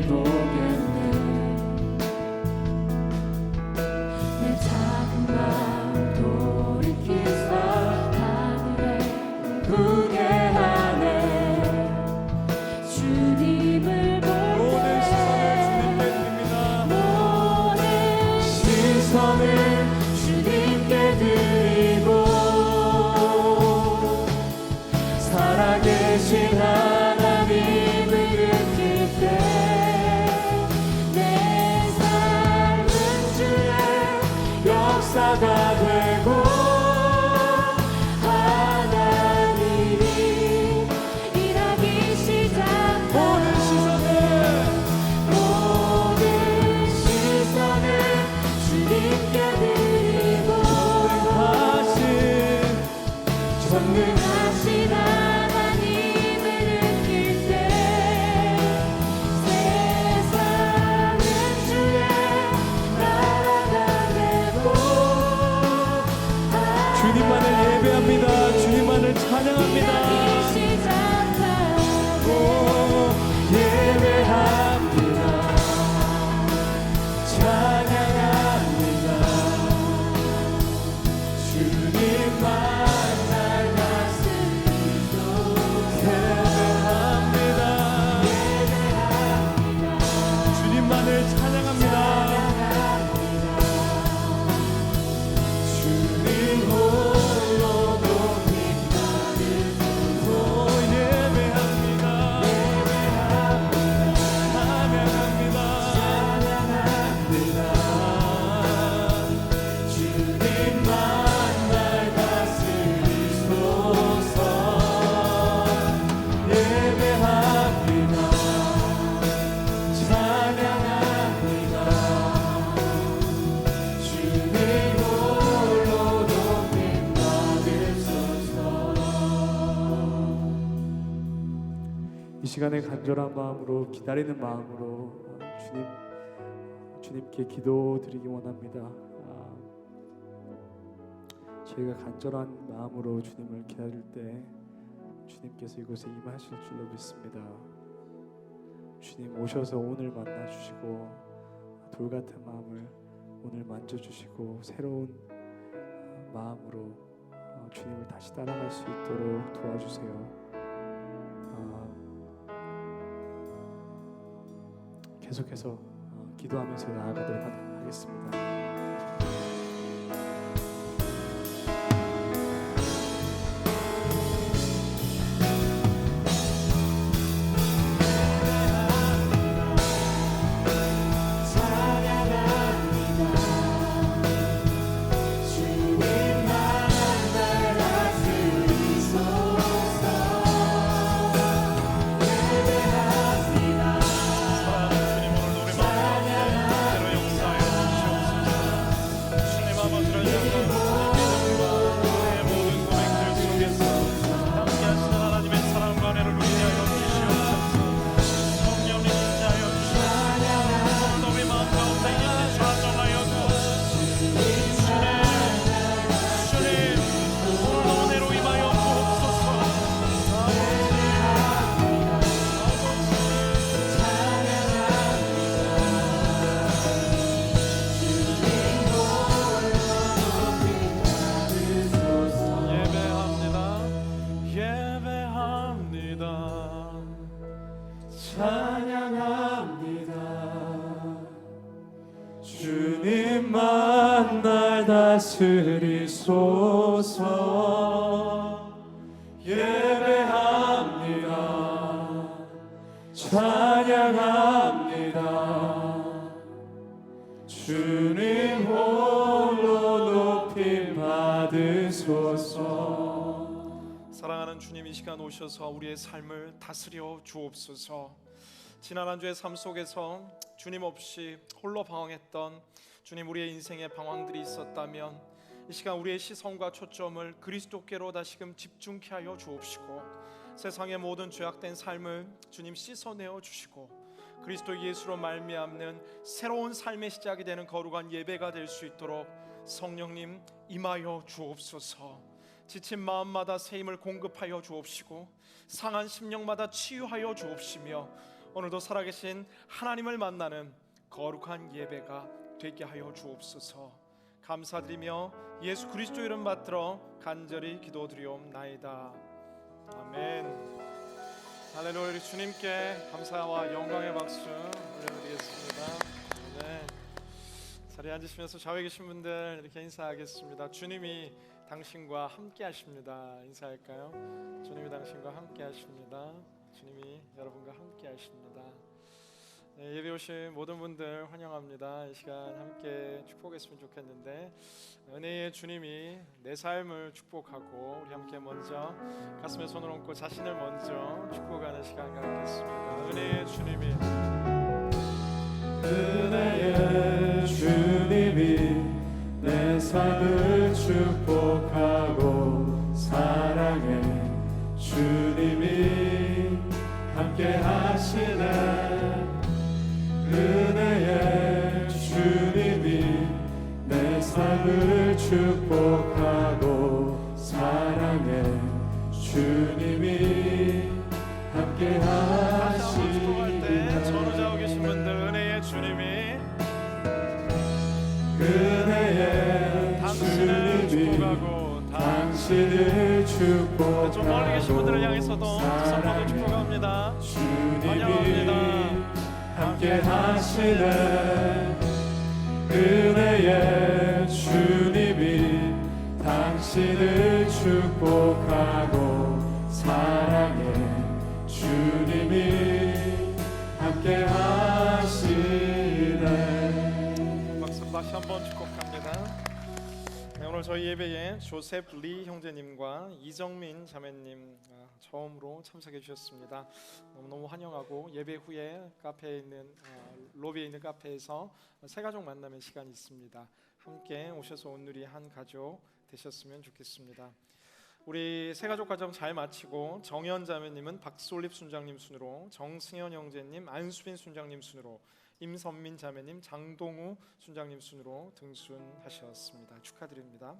보겠네. 내 작은 마음 돌이키사 하늘에 꿈꾸게 하네. 주님을 볼 때 모든 시선을 주님께 드리고 살아계신 하나님을 느낄 때 내 삶은 주의 역사가 되고 하나님이 일하기 시작한 모든 시선을 주님께 드리고 전능하신 하나님을 느낄 때 세상은 주의 나라가 되고 주님만을 예배합니다. 주님만을 찬양합니다. 오, 예배합니다. 찬양합니다. 주님만 날 다스리소서. 예배합니다. 주님만을 찬양합니다. 주님 홀로 높임 받으소서. 예배합니다. 찬양합니다. 주님만 날 다스리소서. 예배합니다. 찬양합니다. 주님 홀로 높임 받으소서. 이 시간에 간절한 마음으로 기다리는 마음으로 주님께 기도드리기 원합니다. 저희가 간절한 마음으로 주님을 기다릴 때 주님께서 이곳에 임하실 줄로 믿습니다. 주님 오셔서 오늘 만나 주시고 돌 같은 마음을 오늘 만져 주시고 새로운 마음으로 주님을 다시 따라갈 수 있도록 도와주세요. 계속해서 기도하면서 나아가도록 하겠습니다. 주님만 날 다스리소서. 예배합니다. 찬양합니다. 주님 홀로 높임 받으소서. 사랑하는 주님, 이 시간 오셔서 우리의 삶을 다스려 주옵소서. 지난 한 주의 삶 속에서 주님 없이 홀로 방황했던 주님, 우리의 인생에 방황들이 있었다면 이 시간 우리의 시선과 초점을 그리스도께로 다시금 집중케 하여 주옵시고 세상의 모든 죄악된 삶을 주님 씻어내어 주시고 그리스도 예수로 말미암는 새로운 삶의 시작이 되는 거룩한 예배가 될 수 있도록 성령님 임하여 주옵소서. 지친 마음마다 새 힘을 공급하여 주옵시고 상한 심령마다 치유하여 주옵시며 오늘도 살아계신 하나님을 만나는 거룩한 예배가 되게 하여 주옵소서. 감사드리며 예수 그리스도 이름 받들어 간절히 기도드리옵나이다. 아멘. 할렐루야. 우리 주님께 감사와 영광의 박수 올려드리겠습니다. 네. 자리에 앉으시면서 좌우에 계신 분들 이렇게 인사하겠습니다. 주님이 당신과 함께 하십니다. 인사할까요? 주님이 당신과 함께 하십니다. 주님이 여러분과 함께 하십니다. 네, 예배 오신 모든 분들 환영합니다. 이 시간 함께 축복했으면 좋겠는데, 은혜의 주님이 내 삶을 축복하고 우리 함께 먼저 가슴에 손을 얹고 자신을 먼저 축복하는 시간 갖겠습니다. 은혜의 주님이, 은혜의 주님이 내 삶을 축복하고 사랑해 주님이 함께 하시네. 은혜의 주님이 내 삶을 축복하고 사랑해 주님이 함께 다시 한번 축복할 때 하시네. 전후좌우 계신 분들 은혜의 주님이 은혜의 당신을 주님이 축복하고 당신을 축복하고 좀 멀리 계신 분들을 향해서도 다시 한번 축복합니다. 주님이 환영합니다. 함께 하시네. 은혜의 주님이 당신을 축복하고 사랑해 주님이 함께 하시네. 박수 다시 한번 축복합니다. 네, 오늘 저희 예배에 조셉 리 형제님과 이정민 자매님 처음으로 참석해 주셨습니다. 너무너무 환영하고, 예배 후에 카페에 있는 로비에 있는 카페에서 새 가족 만남의 시간이 있습니다. 함께 오셔서 온누리 한 가족 되셨으면 좋겠습니다. 우리 새 가족 과정 잘 마치고 정현 자매님은 박솔립 순장님 순으로, 정승현 형제님, 안수빈 순장님 순으로, 임선민 자매님, 장동우 순장님 순으로 등순하셨습니다. 축하드립니다.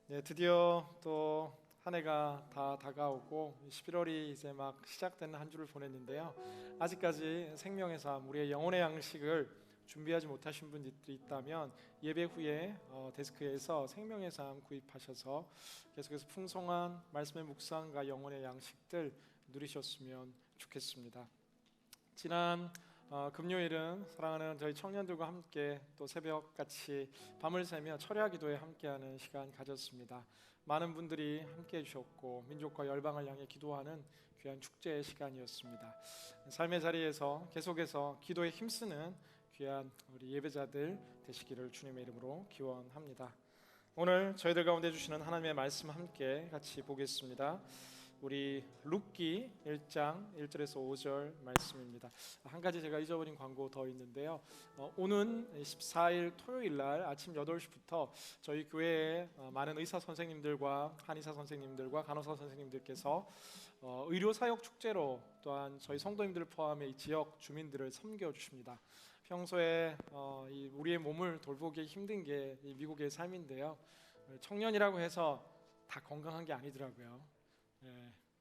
네, 드디어 또 한 해가 다 다가오고 11월이 이제 막 시작되는 한 주를 보냈는데요. 아직까지 생명의 삶, 우리의 영혼의 양식을 준비하지 못하신 분들이 있다면 예배 후에 데스크에서 생명의 삶 구입하셔서 계속해서 풍성한 말씀의 묵상과 영혼의 양식들 누리셨으면 좋겠습니다. 지난 금요일은 사랑하는 저희 청년들과 함께 또 새벽같이 밤을 새며 철야 기도에 함께하는 시간 가졌습니다. 많은 분들이 함께해 주셨고 민족과 열방을 향해 기도하는 귀한 축제의 시간이었습니다. 삶의 자리에서 계속해서 기도에 힘쓰는 귀한 우리 예배자들 되시기를 주님의 이름으로 기원합니다. 오늘 저희들 가운데 주시는 하나님의 말씀 함께 같이 보겠습니다. 우리 룻기 1장 1절에서 5절 말씀입니다. 한 가지 제가 잊어버린 광고 더 있는데요. 오는 14일 토요일 날 아침 8시부터 저희 교회에 많은 의사 선생님들과 한의사 선생님들과 간호사 선생님들께서 의료사역 축제로 또한 저희 성도님들을 포함해 이 지역 주민들을 섬겨주십니다. 평소에 우리의 몸을 돌보기 힘든 게 이 미국의 삶인데요. 청년이라고 해서 다 건강한 게 아니더라고요.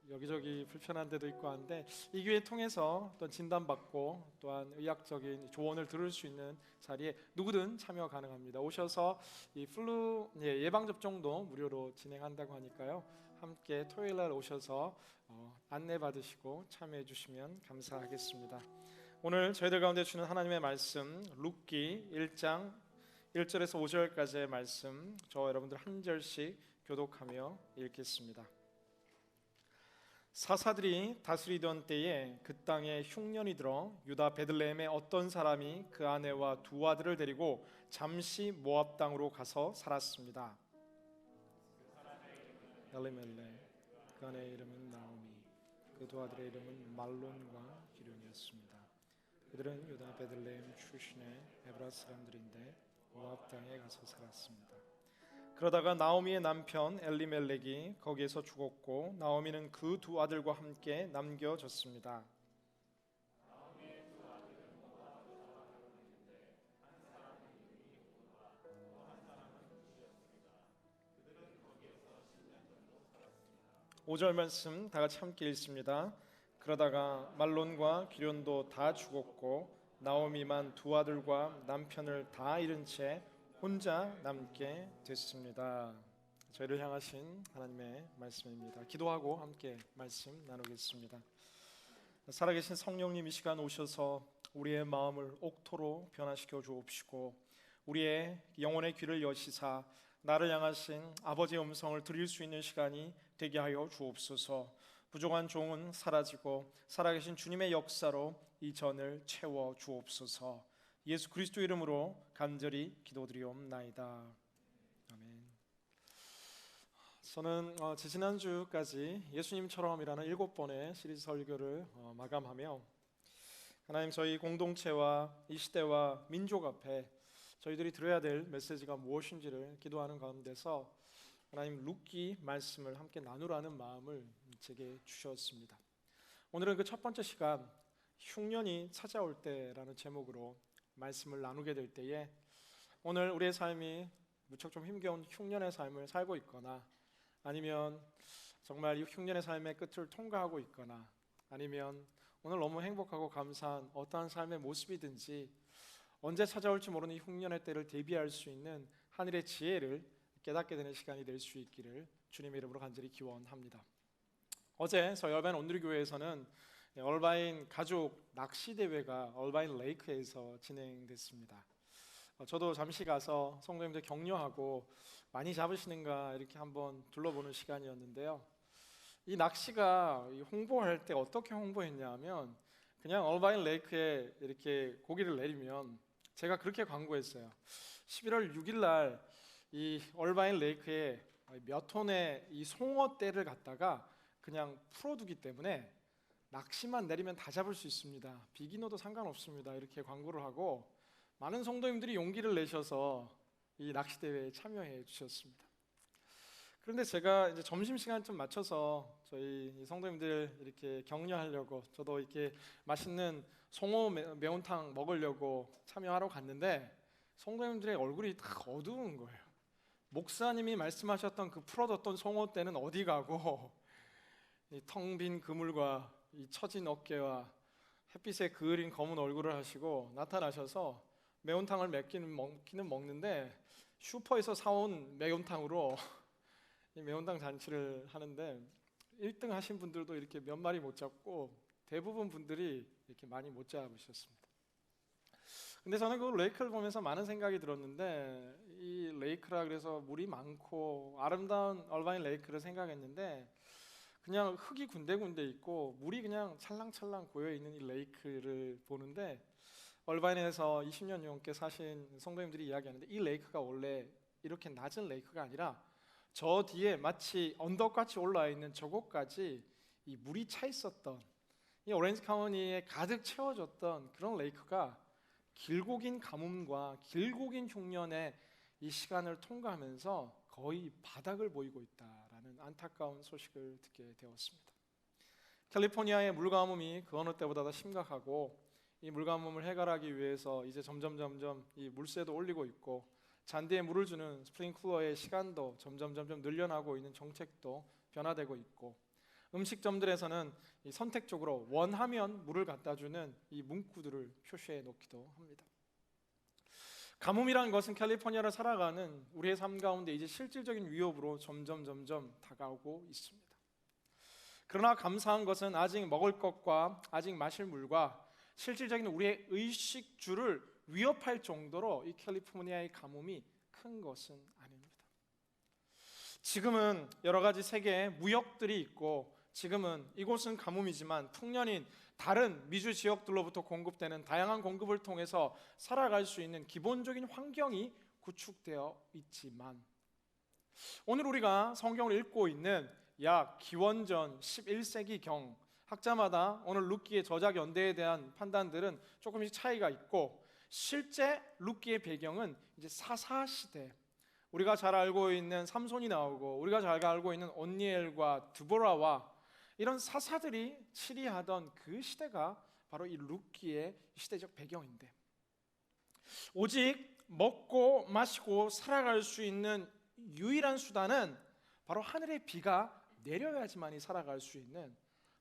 여기저기 불편한 데도 있고 한데 이 기회 통해서 또 진단받고 또한 의학적인 조언을 들을 수 있는 자리에 누구든 참여 가능합니다. 오셔서 이 플루 예방접종도 무료로 진행한다고 하니까요. 함께 토요일 날 오셔서 안내 받으시고 참여해 주시면 감사하겠습니다. 오늘 저희들 가운데 주는 하나님의 말씀 룻기 1장 1절에서 5절까지의 말씀 저와 여러분들 한 절씩 교독하며 읽겠습니다. 사사들이 다스리던 때에 그 땅에 흉년이 들어 유다 베들레헴의 어떤 사람이 그 아내와 두 아들을 데리고 잠시 모압 땅으로 가서 살았습니다. 엘리멜렉, 그 아내의 이름은 나오미, 그 두 아들의 이름은 말론과 기륜이었습니다. 그들은 유다 베들레헴 출신의 에브라 사람들인데 모압 땅에 가서 살았습니다. 그러다가 나오미의 남편 엘리멜렉이 거기에서 죽었고 나오미는 그 두 아들과 함께 남겨졌습니다. 오절 말씀 다 같이 함께 읽습니다. 그러다가 말론과 기련도 다 죽었고 나오미만 두 아들과 남편을 다 잃은 채 혼자 남게 됐습니다. 저희를 향하신 하나님의 말씀입니다. 기도하고 함께 말씀 나누겠습니다. 살아계신 성령님, 이 시간 오셔서 우리의 마음을 옥토로 변화시켜 주옵시고 우리의 영혼의 귀를 여시사 나를 향하신 아버지의 음성을 들을 수 있는 시간이 되게 하여 주옵소서. 부족한 종은 사라지고 살아계신 주님의 역사로 이 전을 채워 주옵소서. 예수 그리스도 이름으로 간절히 기도드리옵나이다. 아멘. 저는 지난주까지 예수님처럼이라는 7번의 시리즈 설교를 마감하며 하나님, 저희 공동체와 이 시대와 민족 앞에 저희들이 들어야 될 메시지가 무엇인지를 기도하는 가운데서 하나님 룻기 말씀을 함께 나누라는 마음을 제게 주셨습니다. 오늘은 그 첫 번째 시간, 흉년이 찾아올 때라는 제목으로 말씀을 나누게 될 때에, 오늘 우리의 삶이 무척 좀 힘겨운 흉년의 삶을 살고 있거나, 아니면 정말 이 흉년의 삶의 끝을 통과하고 있거나, 아니면 오늘 너무 행복하고 감사한 어떠한 삶의 모습이든지 언제 찾아올지 모르는 이 흉년의 때를 대비할 수 있는 하늘의 지혜를 깨닫게 되는 시간이 될 수 있기를 주님의 이름으로 간절히 기원합니다. 어제 저희 얼바인 온누리교회에서는 얼바인 가족 낚시 대회가 얼바인 레이크에서 진행됐습니다. 저도 잠시 가서 성도님들 격려하고 많이 잡으시는가 이렇게 한번 둘러보는 시간이었는데요. 이 낚시가 홍보할 때 어떻게 홍보했냐면, 그냥 얼바인 레이크에 이렇게 고기를 내리면, 제가 그렇게 광고했어요. 11월 6일 날 이 얼바인 레이크에 몇 톤의 이 송어떼를 갖다가 그냥 풀어두기 때문에 낚시만 내리면 다 잡을 수 있습니다. 비기너도 상관없습니다. 이렇게 광고를 하고 많은 성도님들이 용기를 내셔서 이 낚시 대회에 참여해 주셨습니다. 그런데 제가 이제 점심시간쯤 맞춰서 저희 성도님들 이렇게 격려하려고 저도 이렇게 맛있는 송어 매운탕 먹으려고 참여하러 갔는데, 성도님들의 얼굴이 다 어두운 거예요. 목사님이 말씀하셨던 그 풀어뒀던 송어떼는 어디 가고, 이 텅 빈 그물과 이 처진 어깨와 햇빛에 그을린 검은 얼굴을 하시고 나타나셔서 매운탕을 먹기는 먹는데, 슈퍼에서 사온 매운탕으로 이 매운탕 잔치를 하는데 1등 하신 분들도 이렇게 몇 마리 못 잡고 대부분 분들이 이렇게 많이 못 잡으셨습니다. 근데 저는 그 레이크를 보면서 많은 생각이 들었는데, 이 레이크라 그래서 물이 많고 아름다운 얼바인 레이크를 생각했는데, 그냥 흙이 군데군데 있고 물이 그냥 찰랑찰랑 고여있는 이 레이크를 보는데, 얼바인에서 20년 넘게 사신 성도님들이 이야기하는데, 이 레이크가 원래 이렇게 낮은 레이크가 아니라 저 뒤에 마치 언덕같이 올라와 있는 저곳까지 이 물이 차 있었던, 이 오렌지 카운티에 가득 채워졌던 그런 레이크가 길고 긴 가뭄과 길고 긴 흉년의 이 시간을 통과하면서 거의 바닥을 보이고 있다라는 안타까운 소식을 듣게 되었습니다. 캘리포니아의 물가뭄이 그 어느 때보다 더 심각하고, 이 물가뭄을 해결하기 위해서 이제 점점 이 물세도 올리고 있고, 잔디에 물을 주는 스프링클러의 시간도 점점 늘려나고 있는 정책도 변화되고 있고, 음식점들에서는 이 선택적으로 원하면 물을 갖다 주는 이 문구들을 표시해 놓기도 합니다. 가뭄이라는 것은 캘리포니아를 살아가는 우리의 삶 가운데 이제 실질적인 위협으로 점점 다가오고 있습니다. 그러나 감사한 것은 아직 먹을 것과 아직 마실 물과 실질적인 우리의 의식주를 위협할 정도로 이 캘리포니아의 가뭄이 큰 것은 아닙니다. 지금은 여러 가지 세계의 무역들이 있고, 지금은 이곳은 가뭄이지만 풍년인 다른 미주 지역들로부터 공급되는 다양한 공급을 통해서 살아갈 수 있는 기본적인 환경이 구축되어 있지만, 오늘 우리가 성경을 읽고 있는 약 기원전 11세기경, 학자마다 오늘 룻기의 저작 연대에 대한 판단들은 조금씩 차이가 있고, 실제 룻기의 배경은 이제 사사시대, 우리가 잘 알고 있는 삼손이 나오고 우리가 잘 알고 있는 온니엘과 드보라와 이런 사사들이 치리하던 그 시대가 바로 이 룻기의 시대적 배경인데, 오직 먹고 마시고 살아갈 수 있는 유일한 수단은 바로 하늘의 비가 내려야지만이 살아갈 수 있는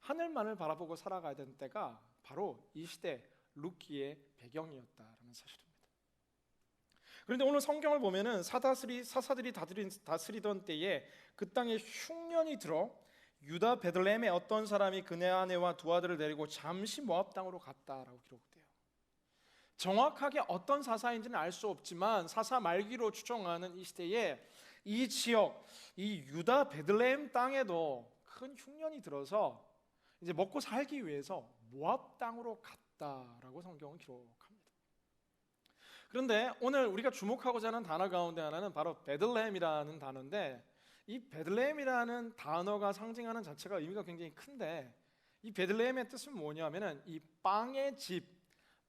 하늘만을 바라보고 살아가야 되는 때가 바로 이 시대 룻기의 배경이었다라는 사실입니다. 그런데 오늘 성경을 보면은 사사들이 다스리던 때에 그 땅에 흉년이 들어 유다 베들레헴의 어떤 사람이 그네 아내와 두 아들을 데리고 잠시 모압 땅으로 갔다라고 기록돼요. 정확하게 어떤 사사인지는 알 수 없지만 사사 말기로 추정하는 이 시대에 이 지역, 이 유다 베들레헴 땅에도 큰 흉년이 들어서 이제 먹고 살기 위해서 모압 땅으로 갔다라고 성경은 기록합니다. 그런데 오늘 우리가 주목하고자 하는 단어 가운데 하나는 바로 베들레헴이라는 단어인데, 이 베들레헴이라는 단어가 상징하는 자체가 의미가 굉장히 큰데, 이 베들레헴의 뜻은 뭐냐면은 이 빵의 집,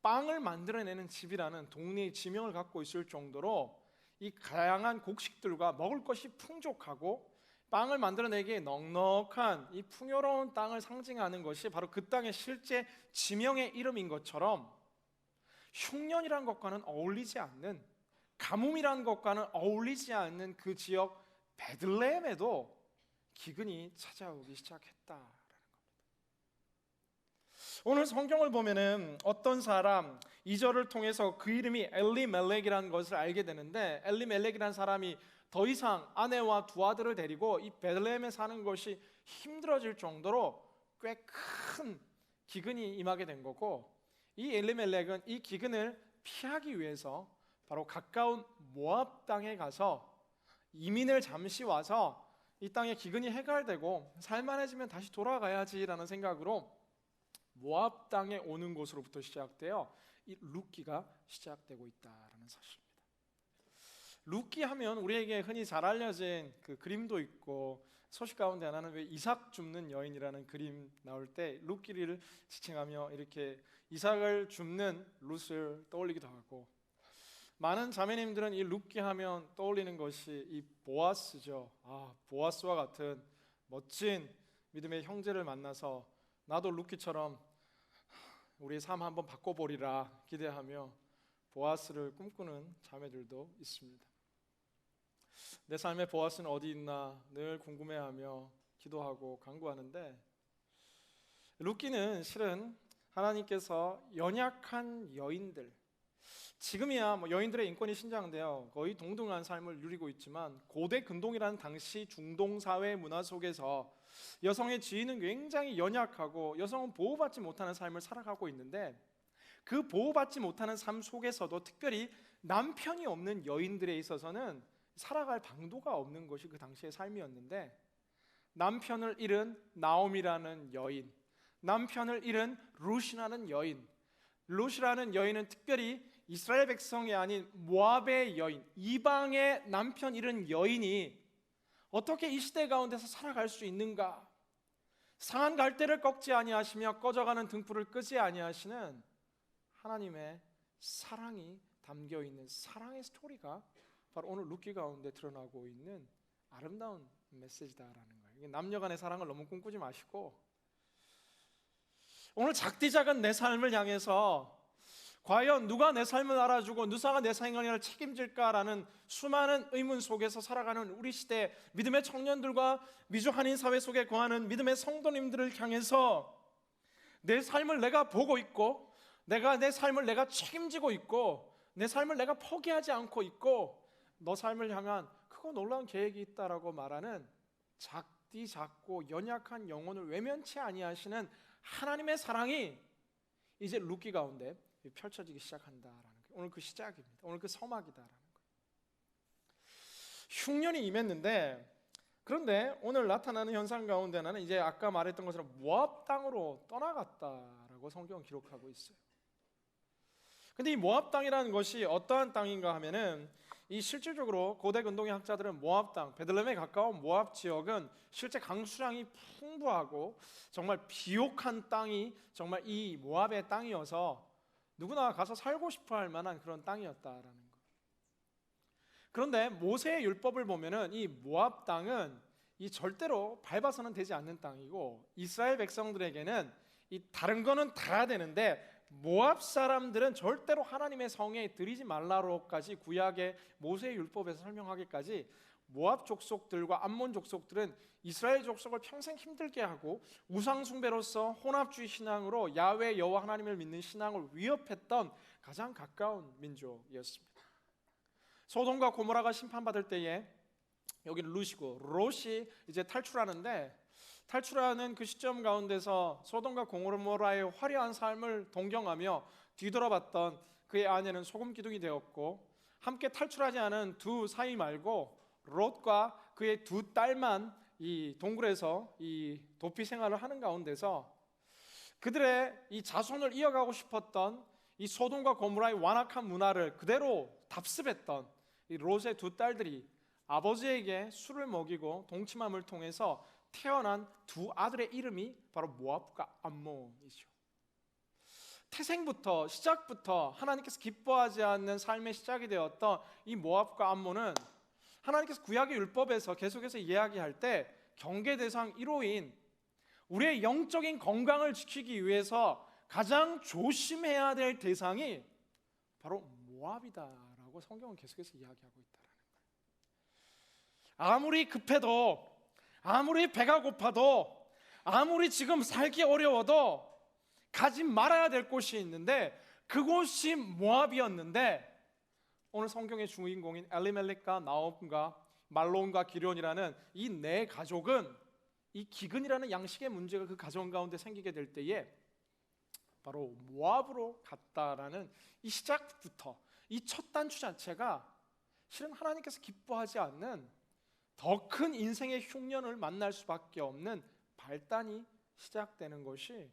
빵을 만들어내는 집이라는 동네의 지명을 갖고 있을 정도로 이 다양한 곡식들과 먹을 것이 풍족하고 빵을 만들어내기에 넉넉한 이 풍요로운 땅을 상징하는 것이 바로 그 땅의 실제 지명의 이름인 것처럼, 흉년이란 것과는 어울리지 않는, 가뭄이란 것과는 어울리지 않는 그 지역 베들레헴에도 기근이 찾아오기 시작했다라는 겁니다. 오늘 성경을 보면은 어떤 사람, 2절을 통해서 그 이름이 엘리멜렉이라는 것을 알게 되는데, 엘리멜렉이라는 사람이 더 이상 아내와 두 아들을 데리고 이 베들레헴에 사는 것이 힘들어질 정도로 꽤 큰 기근이 임하게 된 거고, 이 엘리멜렉은 이 기근을 피하기 위해서 바로 가까운 모압 땅에 가서 이민을 잠시 와서 이 땅의 기근이 해결되고 살만해지면 다시 돌아가야지라는 생각으로 모압 땅에 오는 곳으로부터 시작되어 이 룻기가 시작되고 있다라는 사실입니다. 룻기 하면 우리에게 흔히 잘 알려진 그 그림도 있고, 소식 가운데 하나는 왜 이삭 줍는 여인이라는 그림 나올 때 룻기를 지칭하며 이렇게 이삭을 줍는 룻을 떠올리기도 하고, 많은 자매님들은 이 룻기 하면 떠올리는 것이 이 보아스죠. 보아스와 같은 멋진 믿음의 형제를 만나서 나도 룻기처럼 우리의 삶 한번 바꿔보리라 기대하며 보아스를 꿈꾸는 자매들도 있습니다. 내 삶의 보아스는 어디 있나 늘 궁금해하며 기도하고 간구하는데, 룻기는 실은 하나님께서 연약한 여인들, 지금이야 여인들의 인권이 신장되어 거의 동등한 삶을 누리고 있지만, 고대 근동이라는 당시 중동 사회 문화 속에서 여성의 지위는 굉장히 연약하고 여성은 보호받지 못하는 삶을 살아가고 있는데, 그 보호받지 못하는 삶 속에서도 특별히 남편이 없는 여인들에 있어서는 살아갈 방도가 없는 것이 그 당시의 삶이었는데, 남편을 잃은 나옴이라는 여인, 남편을 잃은 룻이라는 여인, 룻이라는 여인은 특별히 이스라엘 백성이 아닌 모압의 여인, 이방의 남편 잃은 여인이 어떻게 이 시대 가운데서 살아갈 수 있는가? 상한 갈대를 꺾지 아니하시며 꺼져가는 등불을 끄지 아니하시는 하나님의 사랑이 담겨 있는 사랑의 스토리가 바로 오늘 룻기 가운데 드러나고 있는 아름다운 메시지다라는 거예요. 남녀 간의 사랑을 너무 꿈꾸지 마시고, 오늘 작디 작은 내 삶을 향해서 과연 누가 내 삶을 알아주고 누가 내 생활을 책임질까라는 수많은 의문 속에서 살아가는 우리 시대 믿음의 청년들과 미주 한인 사회 속에 거하는 믿음의 성도님들을 향해서 내 삶을 내가 보고 있고, 내 삶을 내가 책임지고 있고, 내 삶을 내가 포기하지 않고 있고, 너 삶을 향한 크고 놀라운 계획이 있다라고 말하는 작디 작고 연약한 영혼을 외면치 아니하시는 하나님의 사랑이 이제 룻기 가운데 펼쳐지기 시작한다라는 거예요. 오늘 그 시작입니다. 오늘 그 서막이다라는 거예요. 흉년이 임했는데, 그런데 오늘 나타나는 현상 가운데는 이제 아까 말했던 것처럼 모압 땅으로 떠나갔다라고 성경은 기록하고 있어요. 근데 이 모압 땅이라는 것이 어떠한 땅인가 하면은, 이 실질적으로 고대 근동의 학자들은 모압 땅, 베들레헴에 가까운 모압 지역은 실제 강수량이 풍부하고 정말 비옥한 땅이 정말 이 모압의 땅이어서 누구나 가서 살고 싶어 할 만한 그런 땅이었다라는 거. 그런데 모세의 율법을 보면은 이 모압 땅은 이 절대로 밟아서는 되지 않는 땅이고, 이스라엘 백성들에게는 이 다른 거는 다 되는데 모압 사람들은 절대로 하나님의 성에 들이지 말라로까지 구약의 모세의 율법에서 설명하기까지 모압 족속들과 암몬 족속들은 이스라엘 족속을 평생 힘들게 하고 우상 숭배로서 혼합주의 신앙으로 야훼 여호와 하나님을 믿는 신앙을 위협했던 가장 가까운 민족이었습니다. 소돔과 고모라가 심판받을 때에 여기는 룻이고 롯이 이제 탈출하는 그 시점 가운데서 소돔과 고모라의 화려한 삶을 동경하며 뒤돌아봤던 그의 아내는 소금 기둥이 되었고, 함께 탈출하지 않은 두 사이 말고 롯과 그의 두 딸만 이 동굴에서 이 도피 생활을 하는 가운데서 그들의 이 자손을 이어가고 싶었던 이 소돔과 고모라의 완악한 문화를 그대로 답습했던 이 롯의 두 딸들이 아버지에게 술을 먹이고 동침함을 통해서 태어난 두 아들의 이름이 바로 모압과 암몬이죠. 태생부터 시작부터 하나님께서 기뻐하지 않는 삶의 시작이 되었던 이 모압과 암몬은 하나님께서 구약의 율법에서 계속해서 이야기할 때 경계 대상 1호인 우리의 영적인 건강을 지키기 위해서 가장 조심해야 될 대상이 바로 모압이다라고 성경은 계속해서 이야기하고 있다라는 거예요. 아무리 급해도, 아무리 배가 고파도, 아무리 지금 살기 어려워도 가지 말아야 될 곳이 있는데 그곳이 모압이었는데, 오늘 성경의 주인공인 엘리멜렉과 나홈과 말론과 기련이라는 이 네 가족은 이 기근이라는 양식의 문제가 그 가정 가운데 생기게 될 때에 바로 모압으로 갔다라는 이 시작부터 이 첫 단추 자체가 실은 하나님께서 기뻐하지 않는 더 큰 인생의 흉년을 만날 수밖에 없는 발단이 시작되는 것이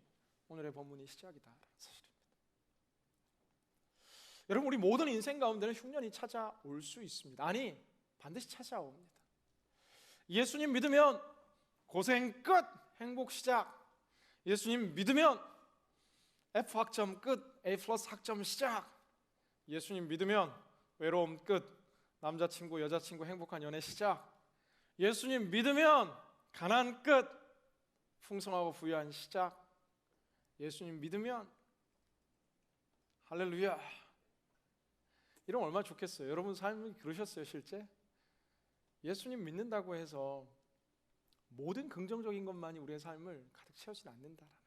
오늘의 본문의 시작이다라는 사실입니다. 여러분, 우리 모든 인생 가운데는 흉년이 찾아올 수 있습니다. 아니, 반드시 찾아옵니다. 예수님 믿으면 고생 끝, 행복 시작. 예수님 믿으면 F 학점 끝, A 플러스 학점 시작. 예수님 믿으면 외로움 끝, 남자친구 여자친구 행복한 연애 시작. 예수님 믿으면 가난 끝, 풍성하고 부유한 시작. 예수님 믿으면 할렐루야. 이러면 얼마나 좋겠어요. 여러분 삶이 그러셨어요? 실제 예수님 믿는다고 해서 모든 긍정적인 것만이 우리의 삶을 가득 채우진 않는다라는 거예요.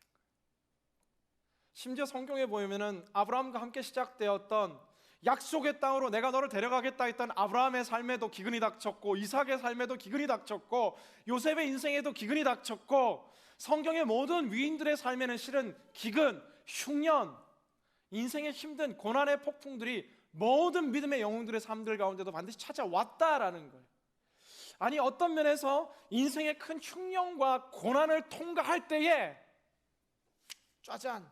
심지어 성경에 보면은 아브라함과 함께 시작되었던 약속의 땅으로 내가 너를 데려가겠다 했던 아브라함의 삶에도 기근이 닥쳤고, 이삭의 삶에도 기근이 닥쳤고, 요셉의 인생에도 기근이 닥쳤고, 성경의 모든 위인들의 삶에는 실은 기근, 흉년, 인생의 힘든 고난의 폭풍들이 모든 믿음의 영웅들의 삶들 가운데도 반드시 찾아왔다라는 거예요. 아니, 어떤 면에서 인생의 큰 흉년과 고난을 통과할 때에 짜잔,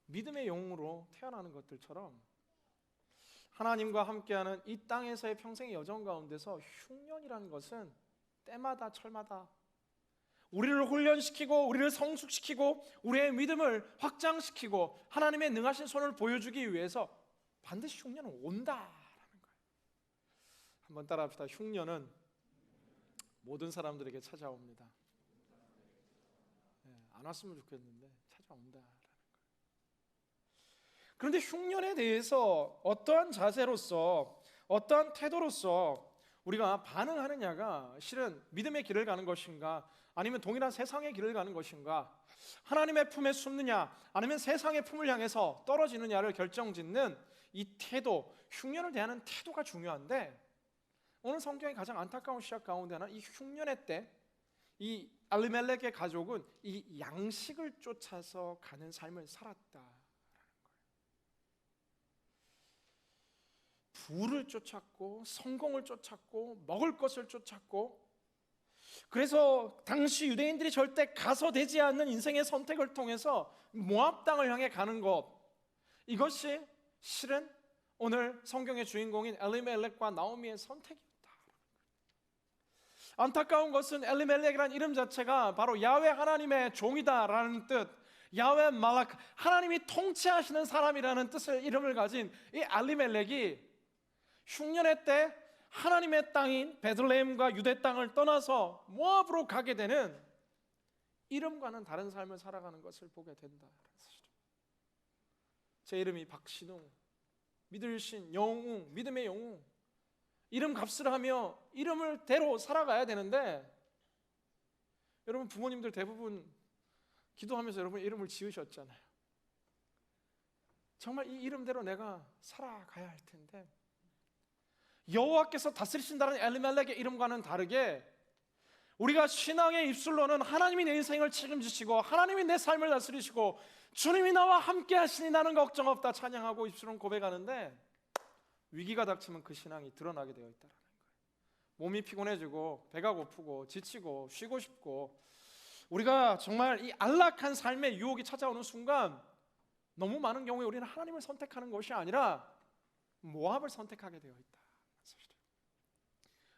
믿음의 영웅으로 태어나는 것들처럼 하나님과 함께하는 이 땅에서의 평생의 여정 가운데서 흉년이라는 것은 때마다 철마다 우리를 훈련시키고 우리를 성숙시키고 우리의 믿음을 확장시키고 하나님의 능하신 손을 보여주기 위해서 반드시 흉년은 온다라는 거예요. 한번 따라합시다. 흉년은 모든 사람들에게 찾아옵니다. 안 왔으면 좋겠는데 찾아온다라는 거예요. 그런데 흉년에 대해서 어떠한 자세로서, 어떠한 태도로서 우리가 반응하느냐가 실은 믿음의 길을 가는 것인가, 아니면 동일한 세상의 길을 가는 것인가, 하나님의 품에 숨느냐 아니면 세상의 품을 향해서 떨어지느냐를 결정짓는 이 태도, 흉년을 대하는 태도가 중요한데, 오늘 성경의 가장 안타까운 시작 가운데 하나, 이 흉년의 때 이 엘리멜렉의 가족은 이 양식을 쫓아서 가는 삶을 살았다. 부를 쫓았고 성공을 쫓았고 먹을 것을 쫓았고, 그래서 당시 유대인들이 절대 가서 되지 않는 인생의 선택을 통해서 모압 땅을 향해 가는 것, 이것이 실은 오늘 성경의 주인공인 엘리멜렉과 나오미의 선택이었다. 안타까운 것은 엘리멜렉이라는 이름 자체가 바로 야훼 하나님의 종이다라는 뜻, 야훼 말라크, 하나님이 통치하시는 사람이라는 뜻의 이름을 가진 이 엘리멜렉이 흉년의 때 하나님의 땅인 베들레헴과 유대 땅을 떠나서 모압으로 가게 되는, 이름과는 다른 삶을 살아가는 것을 보게 된다는 사실입니다. 제 이름이 박신웅, 믿을 신 영웅, 믿음의 영웅, 이름 값을 하며 이름을 대로 살아가야 되는데, 여러분 부모님들 대부분 기도하면서 여러분 이름을 지으셨잖아요. 정말 이 이름대로 내가 살아가야 할 텐데, 여호와께서 다스리신다는 엘리멜렉의 이름과는 다르게 우리가 신앙의 입술로는 하나님이 내 인생을 책임지시고 하나님이 내 삶을 다스리시고 주님이 나와 함께 하시니 나는 걱정 없다 찬양하고 입술은 고백하는데, 위기가 닥치면 그 신앙이 드러나게 되어 있다는 거예요. 몸이 피곤해지고 배가 고프고 지치고 쉬고 싶고, 우리가 정말 이 안락한 삶의 유혹이 찾아오는 순간 너무 많은 경우에 우리는 하나님을 선택하는 것이 아니라 모압을 선택하게 되어 있다.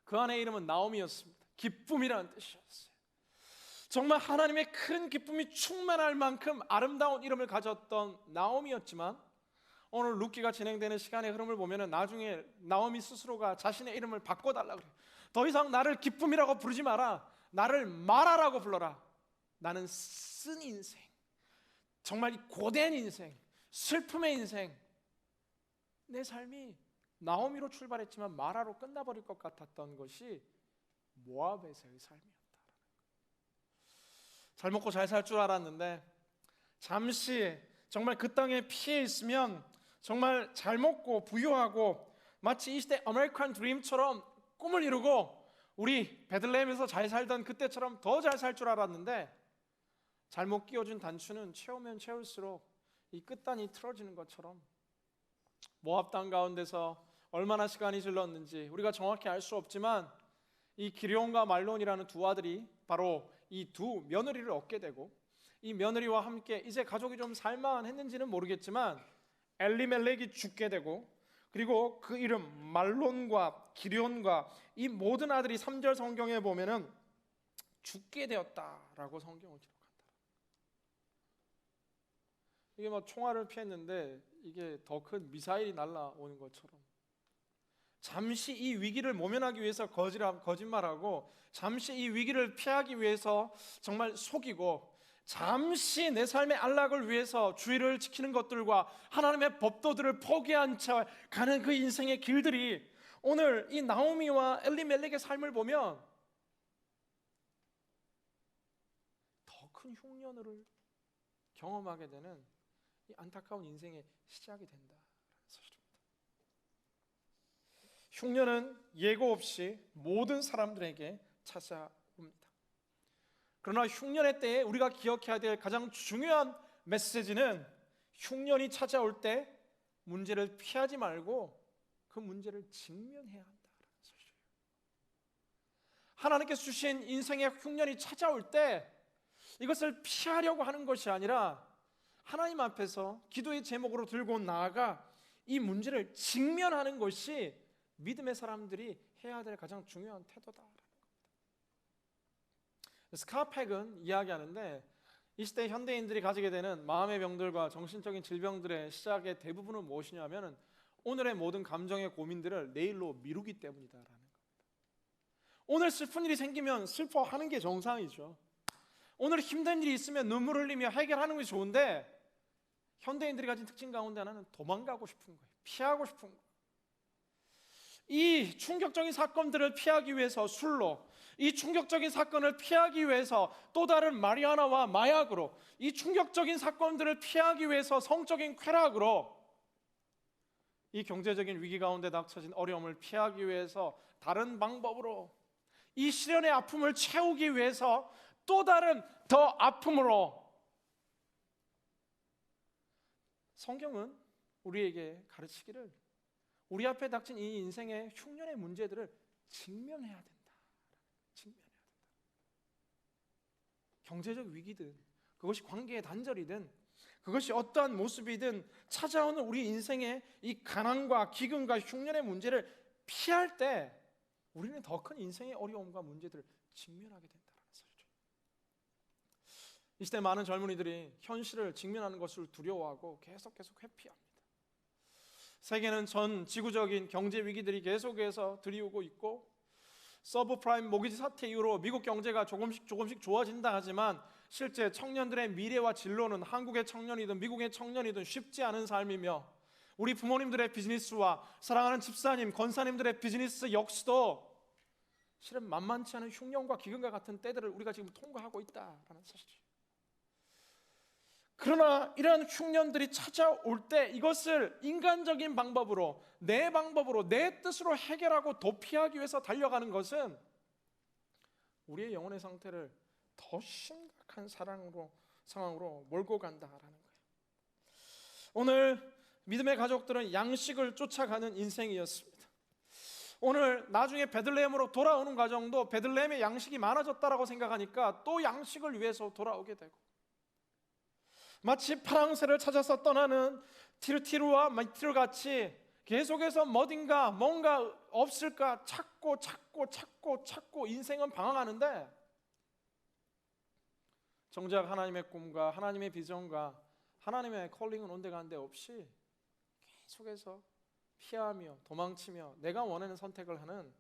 그 안의 이름은 나오미였습니다. 기쁨이라는 뜻이었어요. 정말 하나님의 큰 기쁨이 충만할 만큼 아름다운 이름을 가졌던 나오미였지만, 오늘 룻기가 진행되는 시간의 흐름을 보면 나중에 나오미 스스로가 자신의 이름을 바꿔달라고 그래요. 더 이상 나를 기쁨이라고 부르지 마라, 나를 마라라고 불러라. 나는 쓴 인생, 정말 이 고된 인생, 슬픔의 인생, 내 삶이 나오미로 출발했지만 마라로 끝나버릴 것 같았던 것이 모압에서의 삶이었다. 잘 먹고 잘 살 줄 알았는데 잠시 정말 그 땅에 피해 있으면 정말 잘 먹고 부유하고 마치 이 시대 아메리칸 드림처럼 꿈을 이루고 우리 베들레헴에서 잘 살던 그때처럼 더 잘 살 줄 알았는데, 잘못 끼워준 단추는 채우면 채울수록 이 끝단이 틀어지는 것처럼 모압 땅 가운데서 얼마나 시간이 질렀는지 우리가 정확히 알 수 없지만, 이 기럯과 말론이라는 두 아들이 바로 이 두 며느리를 얻게 되고, 이 며느리와 함께 이제 가족이 좀 살만했는지는 모르겠지만 엘리멜렉이 죽게 되고, 그리고 그 이름 말론과 기럯과 이 모든 아들이 3절 성경에 보면은 죽게 되었다라고 성경을 기록한다. 이게 뭐 총알을 피했는데 이게 더 큰 미사일이 날아오는 것처럼, 잠시 이 위기를 모면하기 위해서 거짓말하고, 잠시 이 위기를 피하기 위해서 정말 속이고, 잠시 내 삶의 안락을 위해서 주의를 지키는 것들과 하나님의 법도들을 포기한 채 가는 그 인생의 길들이, 오늘 이 나오미와 엘리멜렉의 삶을 보면 더 큰 흉년을 경험하게 되는 이 안타까운 인생의 시작이 된다라는 사실입니다. 흉년은 예고 없이 모든 사람들에게 찾아옵니다. 그러나 흉년의 때에 우리가 기억해야 될 가장 중요한 메시지는, 흉년이 찾아올 때 문제를 피하지 말고 그 문제를 직면해야 한다는 사실이에요. 하나님께서 주신 인생의 흉년이 찾아올 때 이것을 피하려고 하는 것이 아니라 하나님 앞에서 기도의 제목으로 들고 나아가 이 문제를 직면하는 것이 믿음의 사람들이 해야 될 가장 중요한 태도다. 스카팩은 이야기하는데, 이 시대 현대인들이 가지게 되는 마음의 병들과 정신적인 질병들의 시작의 대부분은 무엇이냐면, 오늘의 모든 감정의 고민들을 내일로 미루기 때문이다라는 겁니다. 오늘 슬픈 일이 생기면 슬퍼하는 게 정상이죠. 오늘 힘든 일이 있으면 눈물 흘리며 해결하는 것이 좋은데, 현대인들이 가진 특징 가운데 하나는 도망가고 싶은 거예요. 피하고 싶은 거예요. 이 충격적인 사건들을 피하기 위해서 술로, 이 충격적인 사건을 피하기 위해서 또 다른 마리아나와 마약으로, 이 충격적인 사건들을 피하기 위해서 성적인 쾌락으로, 이 경제적인 위기 가운데 닥쳐진 어려움을 피하기 위해서 다른 방법으로, 이 시련의 아픔을 채우기 위해서 또 다른 더 아픔으로, 성경은 우리에게 가르치기를 우리 앞에 닥친 이 인생의 흉년의 문제들을 직면해야 된다. 직면해야 된다. 경제적 위기든, 그것이 관계의 단절이든, 그것이 어떠한 모습이든 찾아오는 우리 인생의 이 가난과 기근과 흉년의 문제를 피할 때 우리는 더 큰 인생의 어려움과 문제들을 직면하게 된다는 사실이죠. 이 시대 많은 젊은이들이 현실을 직면하는 것을 두려워하고 계속 회피합니다. 세계는 전 지구적인 경제 위기들이 계속해서 들이오고 있고, 서브프라임 모기지 사태 이후로 미국 경제가 조금씩 좋아진다 하지만 실제 청년들의 미래와 진로는 한국의 청년이든 미국의 청년이든 쉽지 않은 삶이며, 우리 부모님들의 비즈니스와 사랑하는 집사님, 권사님들의 비즈니스 역시도 실은 만만치 않은 흉년과 기근과 같은 때들을 우리가 지금 통과하고 있다라는 사실이에요. 그러나 이러한 흉년들이 찾아올 때 이것을 인간적인 방법으로, 내 방법으로, 내 뜻으로 해결하고 도피하기 위해서 달려가는 것은 우리의 영혼의 상태를 더 심각한 상황으로 몰고 간다라는 거예요. 오늘 믿음의 가족들은 양식을 쫓아가는 인생이었습니다. 오늘 나중에 베들레헴으로 돌아오는 과정도 베들레헴에 양식이 많아졌다라고 생각하니까 또 양식을 위해서 돌아오게 되고, 마치 파랑새를 찾아서 떠나는 티르티루와 마티르 같이 계속해서 뭔가 없을까 찾고 인생은 방황하는데, 정작 하나님의 꿈과 하나님의 비전과 하나님의 컬링은 온데간데 없이 계속해서 피하며 도망치며 내가 원하는 선택을 하는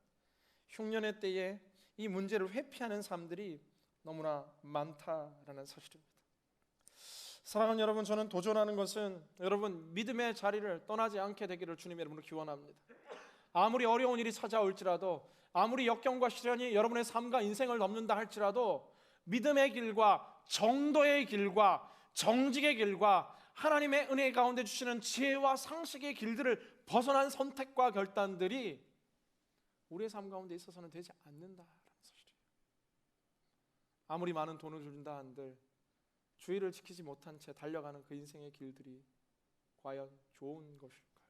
흉년의 때에 이 문제를 회피하는 사람들이 너무나 많다라는 사실입니다. 사랑하는 여러분, 저는 도전하는 것은 여러분 믿음의 자리를 떠나지 않게 되기를 주님의 이름으로 기원합니다. 아무리 어려운 일이 찾아올지라도, 아무리 역경과 시련이 여러분의 삶과 인생을 넘는다 할지라도 믿음의 길과 정도의 길과 정직의 길과 하나님의 은혜 가운데 주시는 지혜와 상식의 길들을 벗어난 선택과 결단들이 우리의 삶 가운데 있어서는 되지 않는다라는 사실이에요. 아무리 많은 돈을 준다 한들 주의를 지키지 못한 채 달려가는 그 인생의 길들이 과연 좋은 것일까요?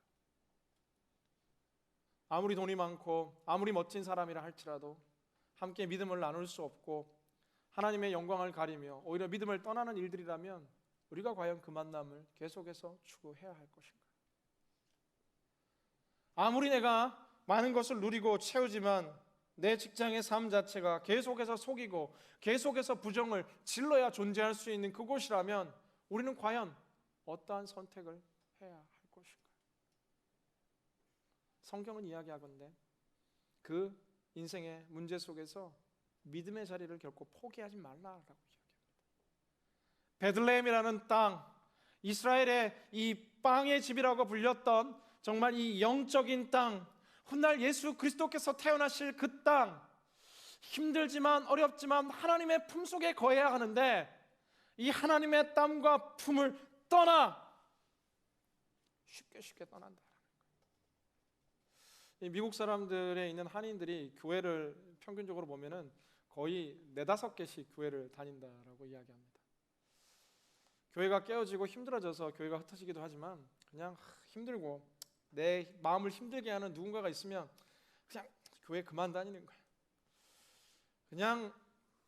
아무리 돈이 많고 아무리 멋진 사람이라 할지라도 함께 믿음을 나눌 수 없고 하나님의 영광을 가리며 오히려 믿음을 떠나는 일들이라면 우리가 과연 그 만남을 계속해서 추구해야 할 것인가? 아무리 내가 많은 것을 누리고 채우지만 내 직장의 삶 자체가 계속해서 속이고 계속해서 부정을 질러야 존재할 수 있는 그곳이라면 우리는 과연 어떠한 선택을 해야 할 것인가? 성경은 이야기하건대 그 인생의 문제 속에서 믿음의 자리를 결코 포기하지 말라라고 이야기합니다. 베들레헴이라는 땅, 이스라엘의 이 빵의 집이라고 불렸던 정말 이 영적인 땅, 훗날 예수 그리스도께서 태어나실 그 땅, 힘들지만 어렵지만 하나님의 품 속에 거해야 하는데 이 하나님의 땀과 품을 떠나 쉽게 떠난다라는 거예요. 미국 사람들에 있는 한인들이 교회를 평균적으로 보면은 거의 4-5개씩 교회를 다닌다라고 이야기합니다. 교회가 깨어지고 힘들어져서 교회가 흩어지기도 하지만 그냥 힘들고 내 마음을 힘들게 하는 누군가가 있으면 그냥 교회 그만 다니는 거예요. 그냥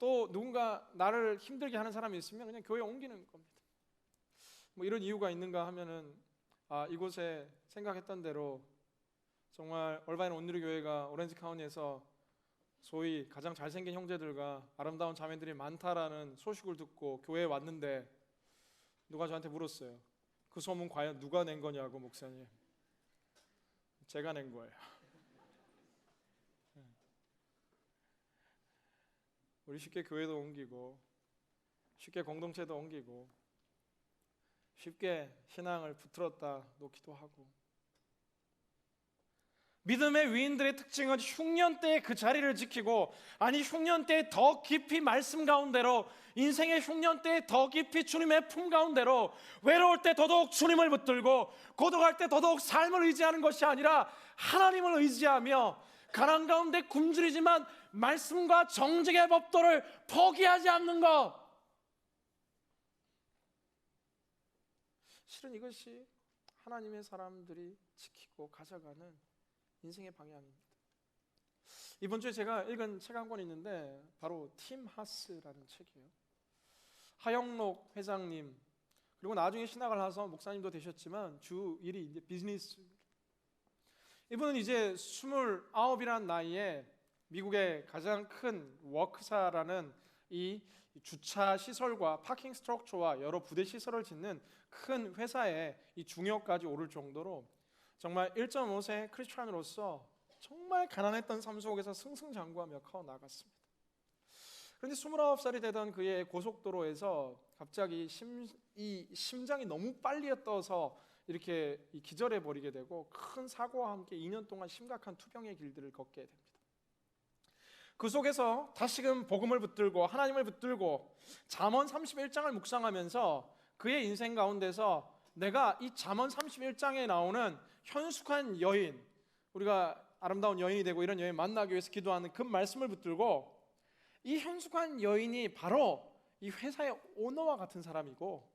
또 누군가 나를 힘들게 하는 사람이 있으면 그냥 교회 옮기는 겁니다. 뭐 이런 이유가 있는가 하면은 이곳에 생각했던 대로 정말 얼바인 온누리 교회가 오렌지 카운티에서 소위 가장 잘생긴 형제들과 아름다운 자매들이 많다라는 소식을 듣고 교회에 왔는데 누가 저한테 물었어요. 그 소문 과연 누가 낸 거냐고. 목사님, 제가 낸 거예요. 우리 쉽게 교회도 옮기고 쉽게 공동체도 옮기고 쉽게 신앙을 붙들었다 놓기도 하고, 믿음의 위인들의 특징은 흉년 때에 그 자리를 지키고, 아니 흉년 때에 더 깊이 말씀 가운데로, 인생의 흉년 때에 더 깊이 주님의 품 가운데로, 외로울 때 더더욱 주님을 붙들고 고독할 때 더더욱 삶을 의지하는 것이 아니라 하나님을 의지하며 가난 가운데 굶주리지만 말씀과 정직의 법도를 포기하지 않는 것, 실은 이것이 하나님의 사람들이 지키고 가져가는 인생의 방향입니다. 이번 주에 제가 읽은 책 한 권 있는데 바로 팀 하스라는 책이에요. 하영록 회장님, 그리고 나중에 신학을 하서 목사님도 되셨지만 주 일이 이제 비즈니스입니다. 이분은 이제 29이라는 나이에 미국의 가장 큰 워크사라는 이 주차 시설과 파킹 스트럭처와 여러 부대 시설을 짓는 큰 회사에 이 중역까지 오를 정도로 정말 1.5세 크리스찬으로서 정말 가난했던 삶 속에서 승승장구하며 커 나갔습니다. 그런데 29살이 되던 그의 고속도로에서 갑자기 이 심장이 너무 빨리 떠서 이렇게 기절해 버리게 되고 큰 사고와 함께 2년 동안 심각한 투병의 길들을 걷게 됩니다. 그 속에서 다시금 복음을 붙들고 하나님을 붙들고 잠언 31장을 묵상하면서 그의 인생 가운데서 내가 이 잠언 31장에 나오는 현숙한 여인, 우리가 아름다운 여인이 되고 이런 여인 만나기 위해서 기도하는 그 말씀을 붙들고 이 현숙한 여인이 바로 이 회사의 오너와 같은 사람이고,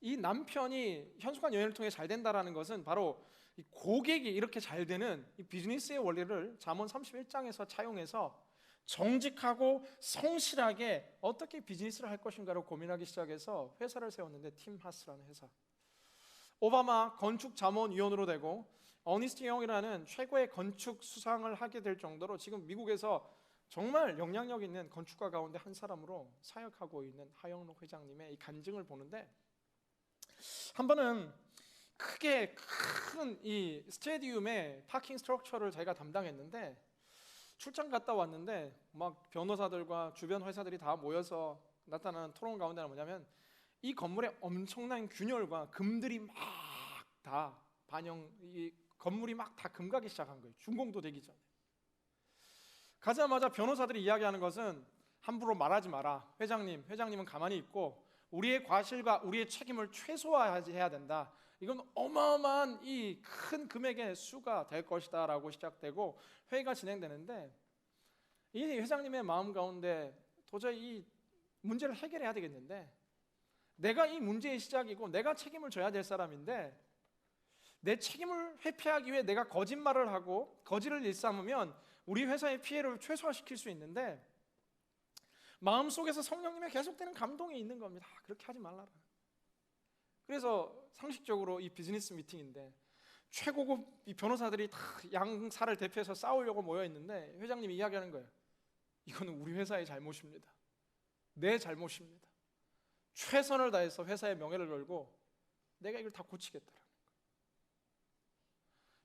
이 남편이 현숙한 여인을 통해 잘 된다라는 것은 바로 이 고객이 이렇게 잘 되는 이 비즈니스의 원리를 잠언 31장에서 차용해서 정직하고 성실하게 어떻게 비즈니스를 할 것인가를 고민하기 시작해서 회사를 세웠는데, 팀 하스라는 회사. 오바마 건축 자문위원으로 되고 어니스트 영이라는 최고의 건축 수상을 하게 될 정도로 지금 미국에서 정말 영향력 있는 건축가 가운데 한 사람으로 사역하고 있는 하영록 회장님의 이 간증을 보는데, 한 번은 크게 큰 이 스테디움의 파킹 스트럭처를 자기가 담당했는데 출장 갔다 왔는데 막 변호사들과 주변 회사들이 다 모여서 나타나는 토론 가운데는 뭐냐면 이 건물에 엄청난 균열과 금들이 막 다 이 건물이 막 다 금가기 시작한 거예요. 준공도 되기 전에. 가자마자 변호사들이 이야기하는 것은 함부로 말하지 마라. 회장님은 가만히 있고 우리의 과실과 우리의 책임을 최소화해야 된다. 이건 어마어마한 이 큰 금액의 수가 될 것이다 라고 시작되고 회의가 진행되는데, 이 회장님의 마음 가운데 도저히 이 문제를 해결해야 되겠는데, 내가 이 문제의 시작이고 내가 책임을 져야 될 사람인데 내 책임을 회피하기 위해 내가 거짓말을 하고 거짓을 일삼으면 우리 회사의 피해를 최소화시킬 수 있는데, 마음속에서 성령님의 계속되는 감동이 있는 겁니다. 그렇게 하지 말라라. 그래서 상식적으로 이 비즈니스 미팅인데 최고급 이 변호사들이 다 양사를 대표해서 싸우려고 모여 있는데 회장님이 이야기하는 거예요. 이거는 우리 회사의 잘못입니다. 내 잘못입니다. 최선을 다해서 회사의 명예를 걸고 내가 이걸 다 고치겠다라는 거예요.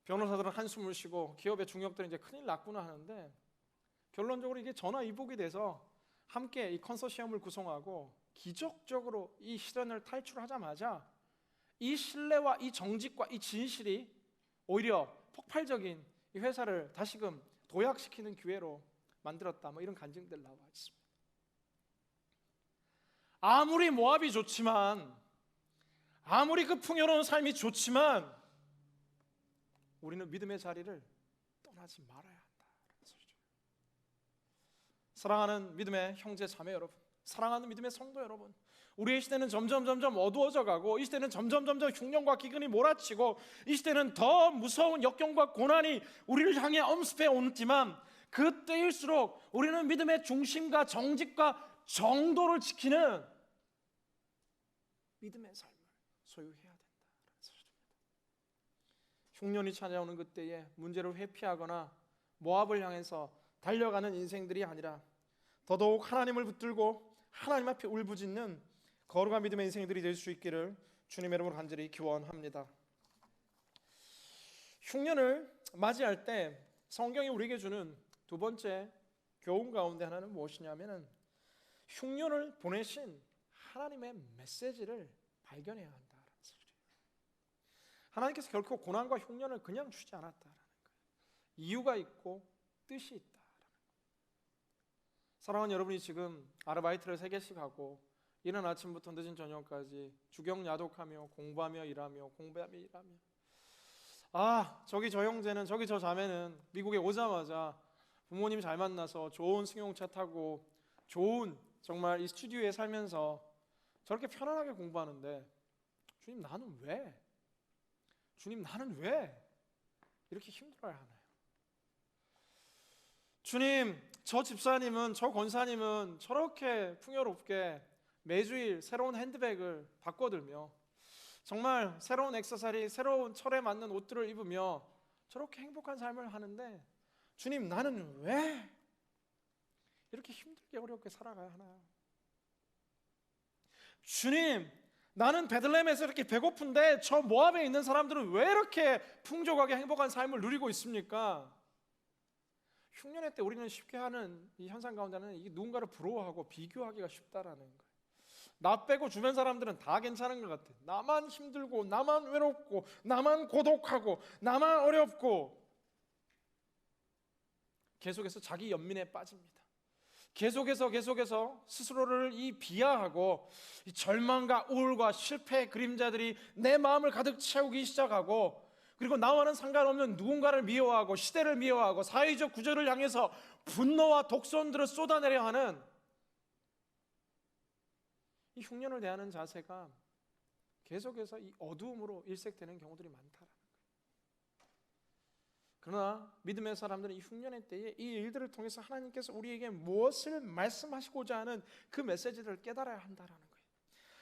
변호사들은 한숨을 쉬고 기업의 중역들은 이제 큰일 났구나 하는데, 결론적으로 이게 전화위복이 돼서 함께 이 컨소시엄을 구성하고 기적적으로 이 시련을 탈출하자마자 이 신뢰와 이 정직과 이 진실이 오히려 폭발적인 이 회사를 다시금 도약시키는 기회로 만들었다, 뭐 이런 간증들 나와 있습니다. 아무리 모압이 좋지만, 아무리 그 풍요로운 삶이 좋지만 우리는 믿음의 자리를 떠나지 말아야 한다는 소리죠. 사랑하는 믿음의 형제 자매 여러분, 사랑하는 믿음의 성도 여러분, 우리의 시대는 점점 어두워져 가고, 이 시대는 점점 흉년과 기근이 몰아치고, 이 시대는 더 무서운 역경과 고난이 우리를 향해 엄습해 오지만, 그때일수록 우리는 믿음의 중심과 정직과 정도를 지키는 믿음의 삶을 소유해야 된다는 소리입니다. 흉년이 찾아오는 그때에 문제를 회피하거나 모압을 향해서 달려가는 인생들이 아니라 더더욱 하나님을 붙들고 하나님 앞에 울부짖는 거룩한 믿음의 인생들이 될 수 있기를 주님의 이름으로 간절히 기원합니다. 흉년을 맞이할 때 성경이 우리에게 주는 두 번째 교훈 가운데 하나는 무엇이냐면은 흉년을 보내신 하나님의 메시지를 발견해야 한다는 소리예요. 하나님께서 결코 고난과 흉년을 그냥 주지 않았다라는 거예요. 이유가 있고 뜻이 있다라는 거예요. 사랑하는 여러분이 지금 아르바이트를 3개씩 하고 이른 아침부터 늦은 저녁까지 주경야독하며 공부하며 일하며 저기 저 형제는, 저기 저 자매는 미국에 오자마자 부모님 잘 만나서 좋은 승용차 타고 좋은 정말 이 스튜디오에 살면서 저렇게 편안하게 공부하는데, 주님 나는 왜? 주님 나는 왜 이렇게 힘들어야 하나요? 주님, 저 집사님은, 저 권사님은 저렇게 풍요롭게 매주일 새로운 핸드백을 바꿔들며 정말 새로운 액세서리, 새로운 철에 맞는 옷들을 입으며 저렇게 행복한 삶을 하는데, 주님 나는 왜 이렇게 힘들게 어렵게 살아가야 하나요? 주님, 나는 베들레헴에서 이렇게 배고픈데 저 모압에 있는 사람들은 왜 이렇게 풍족하게 행복한 삶을 누리고 있습니까? 흉년의 때 우리는 쉽게 하는 이 현상 가운데는 이게 누군가를 부러워하고 비교하기가 쉽다라는 거예요. 나 빼고 주변 사람들은 다 괜찮은 것 같아. 나만 힘들고 나만 외롭고 나만 고독하고 나만 어렵고 계속해서 자기 연민에 빠집니다. 계속해서 스스로를 비하하고 이 절망과 우울과 실패의 그림자들이 내 마음을 가득 채우기 시작하고, 그리고 나와는 상관없는 누군가를 미워하고 시대를 미워하고 사회적 구조를 향해서 분노와 독선들을 쏟아내려 하는 이 흉년을 대하는 자세가 계속해서 이 어두움으로 일색되는 경우들이 많다라는 거예요. 그러나 믿음의 사람들은 이 흉년의 때에 이 일들을 통해서 하나님께서 우리에게 무엇을 말씀하시고자 하는 그 메시지를 깨달아야 한다라는 거예요.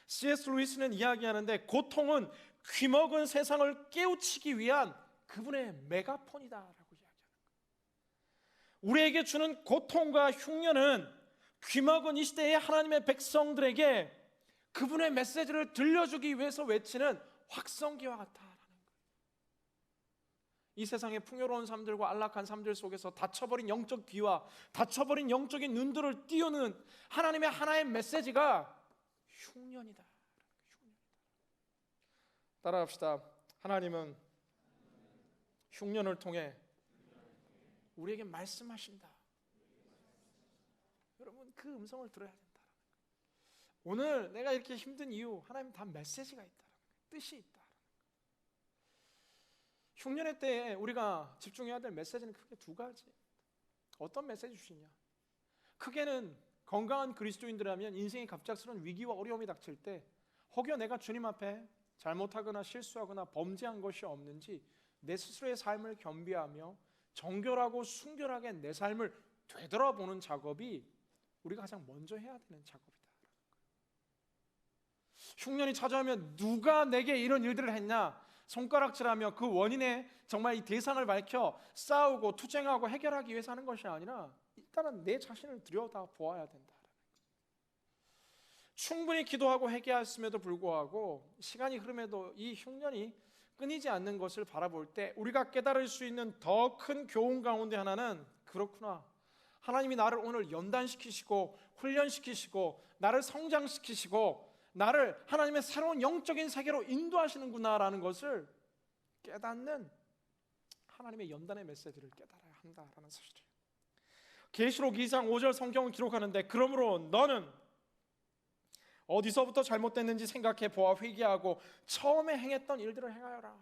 C.S. 루이스는 이야기하는데 고통은 귀먹은 세상을 깨우치기 위한 그분의 메가폰이다라고 이야기하는 거예요. 우리에게 주는 고통과 흉년은 귀먹은 이 시대의 하나님의 백성들에게 그분의 메시지를 들려주기 위해서 외치는 확성기와 같다라는 거예요. 이 세상의 풍요로운 삶들과 안락한 삶들 속에서 닫혀버린 영적 귀와 닫혀버린 영적인 눈들을 띄우는 하나님의 하나의 메시지가 흉년이다. 따라합시다. 하나님은 흉년을 통해 우리에게 말씀하신다. 여러분, 그 음성을 들어야 된다. 오늘 내가 이렇게 힘든 이유, 하나님 다 메시지가 있다. 뜻이 있다. 흉년의 때에 우리가 집중해야 될 메시지는 크게 두 가지. 어떤 메시지 주시냐? 크게는 건강한 그리스도인들이라면 인생의 갑작스러운 위기와 어려움이 닥칠 때 혹여 내가 주님 앞에 잘못하거나 실수하거나 범죄한 것이 없는지 내 스스로의 삶을 겸비하며 정결하고 순결하게 내 삶을 되돌아보는 작업이 우리가 가장 먼저 해야 되는 작업이다. 흉년이 찾아오면 누가 내게 이런 일들을 했냐 손가락질하며 그 원인의 정말 이 대상을 밝혀 싸우고 투쟁하고 해결하기 위해서 하는 것이 아니라 일단은 내 자신을 들여다 보아야 된다. 충분히 기도하고 회개했음에도 불구하고 시간이 흐름에도 이 흉년이 끊이지 않는 것을 바라볼 때 우리가 깨달을 수 있는 더 큰 교훈 가운데 하나는, 그렇구나, 하나님이 나를 오늘 연단시키시고 훈련시키시고 나를 성장시키시고 나를 하나님의 새로운 영적인 세계로 인도하시는구나라는 것을 깨닫는 하나님의 연단의 메시지를 깨달아야 한다라는 사실이에요. 계시록 2장 5절 성경을 기록하는데, 그러므로 너는 어디서부터 잘못됐는지 생각해 보아 회개하고 처음에 행했던 일들을 행하여라.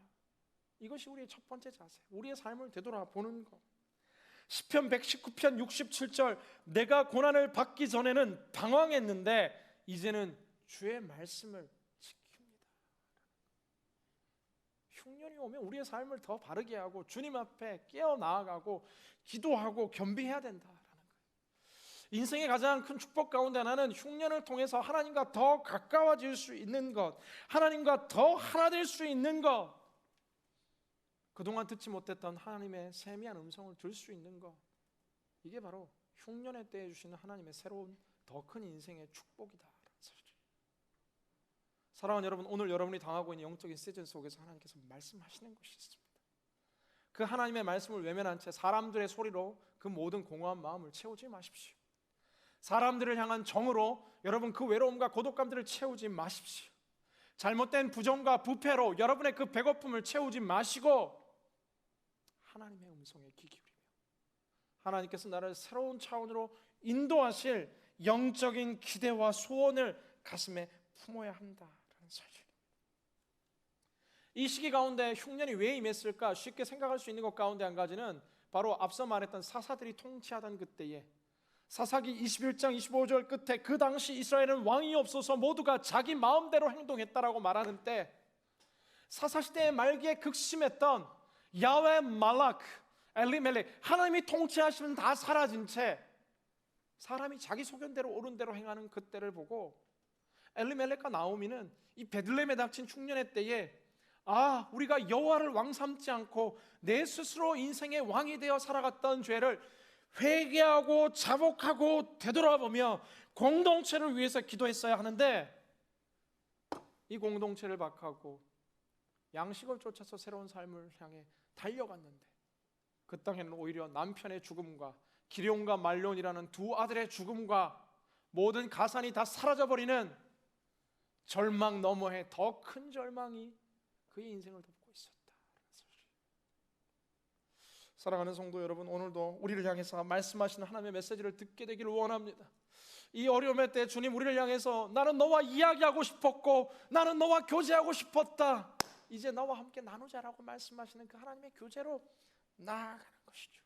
이것이 우리의 첫 번째 자세, 우리의 삶을 되돌아보는 것. 시편 119편 67절, 내가 고난을 받기 전에는 방황했는데 이제는 주의 말씀을 지킵니다. 흉년이 오면 우리의 삶을 더 바르게 하고 주님 앞에 깨어 나아가고 기도하고 겸비해야 된다라는 거예요. 인생의 가장 큰 축복 가운데 하나는 흉년을 통해서 하나님과 더 가까워질 수 있는 것, 하나님과 더 하나 될 수 있는 것, 그동안 듣지 못했던 하나님의 세미한 음성을 들을 수 있는 것, 이게 바로 흉년의 때에 주시는 하나님의 새로운 더 큰 인생의 축복이다. 사랑하는 여러분, 오늘 여러분이 당하고 있는 영적인 시즌 속에서 하나님께서 말씀하시는 것이 있습니다. 그 하나님의 말씀을 외면한 채 사람들의 소리로 그 모든 공허한 마음을 채우지 마십시오. 사람들을 향한 정으로 여러분 그 외로움과 고독감들을 채우지 마십시오. 잘못된 부정과 부패로 여러분의 그 배고픔을 채우지 마시고 하나님의 음성에 귀 기울이며 하나님께서 나를 새로운 차원으로 인도하실 영적인 기대와 소원을 가슴에 품어야 한다라는 사실. 이 시기 가운데 흉년이 왜 임했을까 쉽게 생각할 수 있는 것 가운데 한 가지는 바로 앞서 말했던 사사들이 통치하던 그때에, 사사기 21장 25절 끝에 그 당시 이스라엘은 왕이 없어서 모두가 자기 마음대로 행동했다라고 말하는 때, 사사시대의 말기에 극심했던 야훼 말라크 엘리멜렉, 하나님이 통치하시면 다 사라진 채 사람이 자기 소견대로 옳은 대로 행하는 그때를 보고 엘리멜렉과 나오미는 이 베들레헴에 닥친 흉년의 때에 우리가 여호와를 왕 삼지 않고 내 스스로 인생의 왕이 되어 살아갔던 죄를 회개하고 자복하고 되돌아보며 공동체를 위해서 기도했어야 하는데, 이 공동체를 박하고 양식을 쫓아서 새로운 삶을 향해 달려갔는데 그 땅에는 오히려 남편의 죽음과 기럯과 말론이라는 두 아들의 죽음과 모든 가산이 다 사라져버리는 절망 너머에 더 큰 절망이 그의 인생을 덮고 있었다. 사랑하는 성도 여러분, 오늘도 우리를 향해서 말씀하시는 하나님의 메시지를 듣게 되기를 원합니다. 이 어려움의 때 주님 우리를 향해서 나는 너와 이야기하고 싶었고 나는 너와 교제하고 싶었다, 이제 너와 함께 나누자라고 말씀하시는 그 하나님의 교제로 나아가는 것이죠.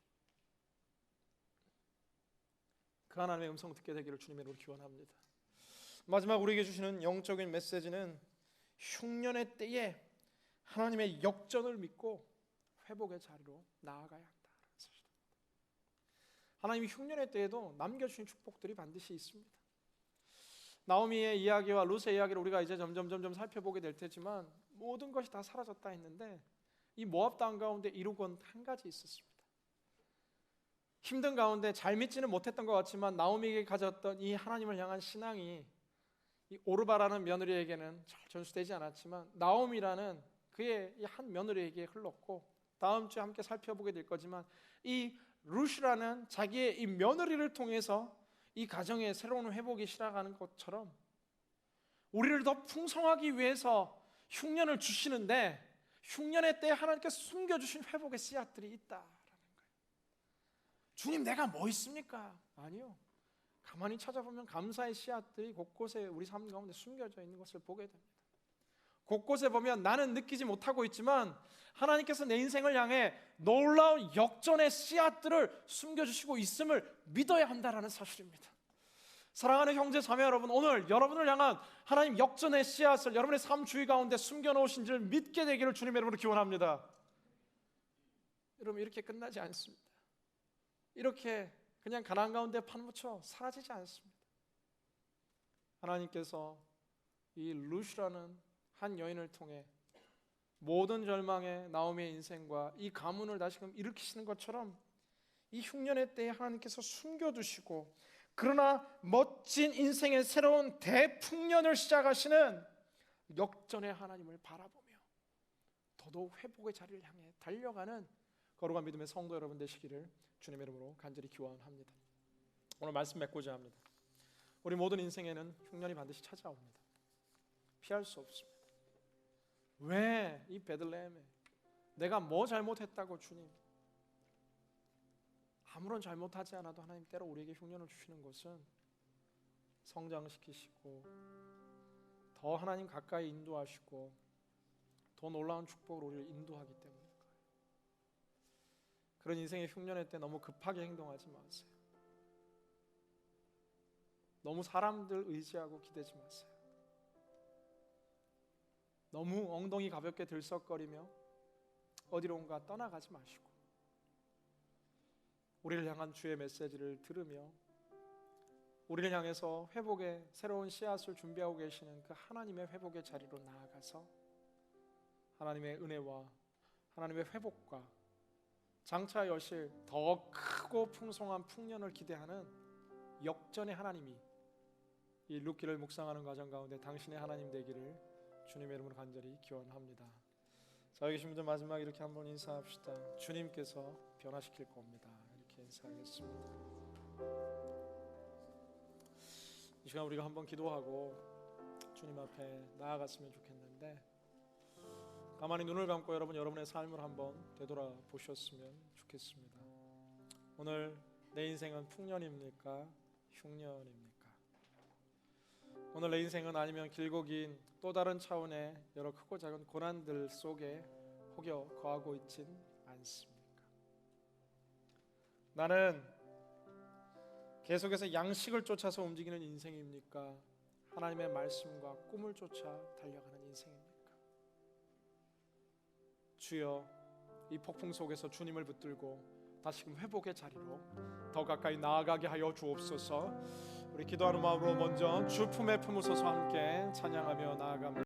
그 하나님의 음성 듣게 되기를 주님의 이름으로 기원합니다. 마지막 우리에게 주시는 영적인 메시지는 흉년의 때에 하나님의 역전을 믿고 회복의 자리로 나아가야 한다는 사실입니다. 하나님이 흉년의 때에도 남겨주신 축복들이 반드시 있습니다. 나오미의 이야기와 룻의 이야기를 우리가 이제 점점 살펴보게 될 테지만 모든 것이 다 사라졌다 했는데 이 모압 땅 가운데 이루건 한 가지 있었습니다. 힘든 가운데 잘 믿지는 못했던 것 같지만 나오미에게 가졌던 이 하나님을 향한 신앙이 이 오르바라는 며느리에게는 잘 전수되지 않았지만 나오미라는 그의 한 며느리에게 흘렀고, 다음 주에 함께 살펴보게 될 거지만 이 룻이라는 자기의 이 며느리를 통해서 이 가정의 새로운 회복이 시작하는 것처럼 우리를 더 풍성하기 위해서 흉년을 주시는데 흉년의 때에 하나님께서 숨겨주신 회복의 씨앗들이 있다라는 거예요. 주님 내가 뭐 있습니까? 아니요. 가만히 찾아보면 감사의 씨앗들이 곳곳에 우리 삶 가운데 숨겨져 있는 것을 보게 됩니다. 곳곳에 보면 나는 느끼지 못하고 있지만 하나님께서 내 인생을 향해 놀라운 역전의 씨앗들을 숨겨주시고 있음을 믿어야 한다는 사실입니다. 사랑하는 형제 자매 여러분, 오늘 여러분을 향한 하나님 역전의 씨앗을 여러분의 삶 주위 가운데 숨겨놓으신 줄 믿게 되기를 주님의 이름으로 기원합니다. 여러분, 이렇게 끝나지 않습니다. 이렇게 그냥 가난 가운데 파묻혀 사라지지 않습니다. 하나님께서 이 룻이라는 한 여인을 통해 모든 절망의 나오미의 인생과 이 가문을 다시금 일으키시는 것처럼 이 흉년의 때에 하나님께서 숨겨두시고 그러나 멋진 인생의 새로운 대풍년을 시작하시는 역전의 하나님을 바라보며 더더욱 회복의 자리를 향해 달려가는 거룩한 믿음의 성도 여러분 되시기를 주님의 이름으로 간절히 기원합니다. 오늘 말씀 맺고자 합니다. 우리 모든 인생에는 흉년이 반드시 찾아옵니다. 피할 수 없습니다. 왜 이 베들레헴에 내가 뭐 잘못했다고 주님? 아무런 잘못하지 않아도 하나님 때로 우리에게 흉년을 주시는 것은 성장시키시고 더 하나님 가까이 인도하시고 더 놀라운 축복으로 우리를 인도하기 때문일 거예요. 그런 인생의 흉년의 때 너무 급하게 행동하지 마세요. 너무 사람들 의지하고 기대지 마세요. 너무 엉덩이 가볍게 들썩거리며 어디론가 떠나가지 마시고 우리를 향한 주의 메시지를 들으며 우리를 향해서 회복의 새로운 씨앗을 준비하고 계시는 그 하나님의 회복의 자리로 나아가서 하나님의 은혜와 하나님의 회복과 장차 여실 더 크고 풍성한 풍년을 기대하는 역전의 하나님이 이 룻기를 묵상하는 과정 가운데 당신의 하나님 되기를 주님의 이름으로 간절히 기원합니다. 자, 여기 계신 분들 마지막 이렇게 한번 인사합시다. 주님께서 변화시킬 겁니다. 이렇게 인사하겠습니다. 이 시간 우리가 한번 기도하고 주님 앞에 나아갔으면 좋겠는데, 가만히 눈을 감고 여러분의 삶을 한번 되돌아보셨으면 좋겠습니다. 오늘 내 인생은 풍년입니까? 흉년입니까? 오늘 내 인생은 아니면 길고 긴 또 다른 차원의 여러 크고 작은 고난들 속에 혹여 거하고 있진 않습니까? 나는 계속해서 양식을 쫓아서 움직이는 인생입니까? 하나님의 말씀과 꿈을 쫓아 달려가는 인생입니까? 주여, 이 폭풍 속에서 주님을 붙들고 다시금 회복의 자리로 더 가까이 나아가게 하여 주옵소서. 우리 기도하는 마음으로 먼저 주 품에 품으소서 함께 찬양하며 나아갑니다.